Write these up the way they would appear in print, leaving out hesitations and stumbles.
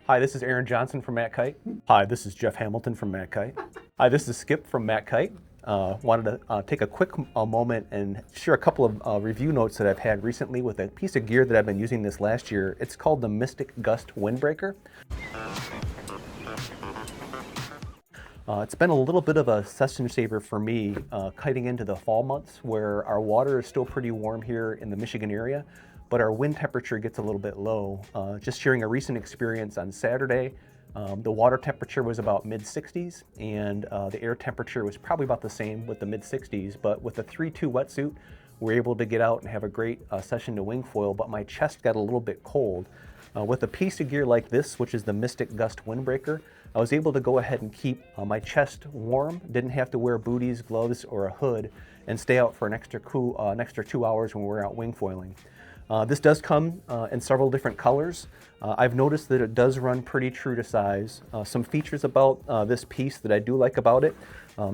Hi, this is Aaron Johnson from MACkite. Hi, this is Jeff Hamilton from MACkite. Hi, this is Skip from MACkite. Wanted to take a quick moment and share a couple of review notes that I've had recently with a piece of gear that I've been using this last year. It's called the Mystic Gust Windbreaker. It's been a little bit of a session saver for me kiting into the fall months where our water is still pretty warm here in the Michigan area, but our wind temperature gets a little bit low. Just sharing a recent experience on Saturday, the water temperature was about mid-60s and the air temperature was probably about the same with the mid-60s, but with the 3-2 wetsuit, we were able to get out and have a great session to wing foil, but my chest got a little bit cold. With a piece of gear like this, which is the Mystic Gust Windbreaker, I was able to go ahead and keep my chest warm, didn't have to wear booties, gloves, or a hood, and stay out for an extra 2 hours when we're out wing foiling. This does come in several different colors. I've noticed that it does run pretty true to size. Some features about this piece that I do like about it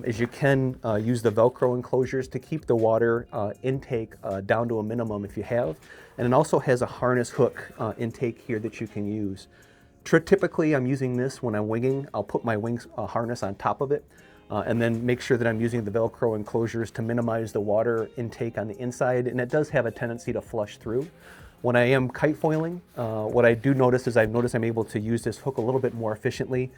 is you can use the Velcro enclosures to keep the water intake down to a minimum if you have. And it also has a harness hook intake here that you can use. Typically, I'm using this when I'm winging. I'll put my wings harness on top of it and then make sure that I'm using the Velcro enclosures to minimize the water intake on the inside, and it does have a tendency to flush through. When I am kite foiling, what I do notice is I'm able to use this hook a little bit more efficiently.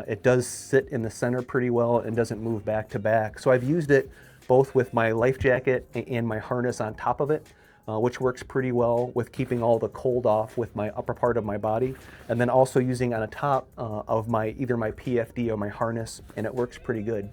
It does sit in the center pretty well and doesn't move back to back. So I've used it both with my life jacket and my harness on top of it, which works pretty well with keeping all the cold off with my upper part of my body, and then also using on the top of either my PFD or my harness, and it works pretty good.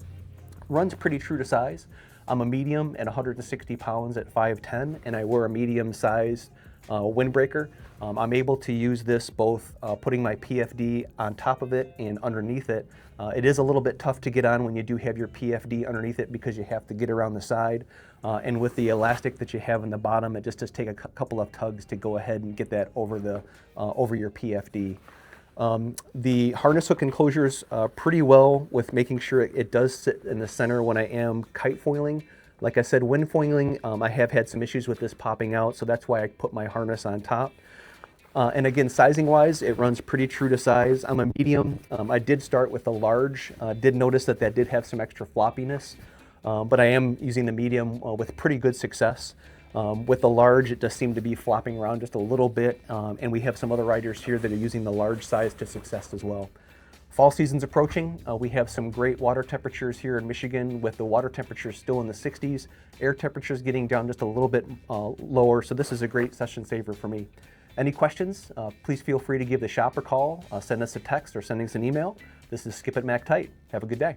Runs pretty true to size. I'm a medium at 160 pounds at 5'10", and I wear a medium-sized windbreaker. I'm able to use this both putting my PFD on top of it and underneath it. It is a little bit tough to get on when you do have your PFD underneath it because you have to get around the side. And with the elastic that you have in the bottom, it just does take a couple of tugs to go ahead and get that over your PFD. The harness hook enclosures pretty well with making sure it does sit in the center when I am kite foiling. Like I said, wind foiling, I have had some issues with this popping out, so that's why I put my harness on top. And again, sizing wise, it runs pretty true to size. I'm a medium. I did start with a large. Did notice that did have some extra floppiness, but I am using the medium with pretty good success. With the large, it does seem to be flopping around just a little bit, and we have some other riders here that are using the large size to success as well. Fall season's approaching. We have some great water temperatures here in Michigan with the water temperatures still in the 60s. Air temperatures getting down just a little bit lower, so this is a great session saver for me. Any questions, please feel free to give the shop a call, send us a text, or send us an email. This is Skip at MACkite. Have a good day.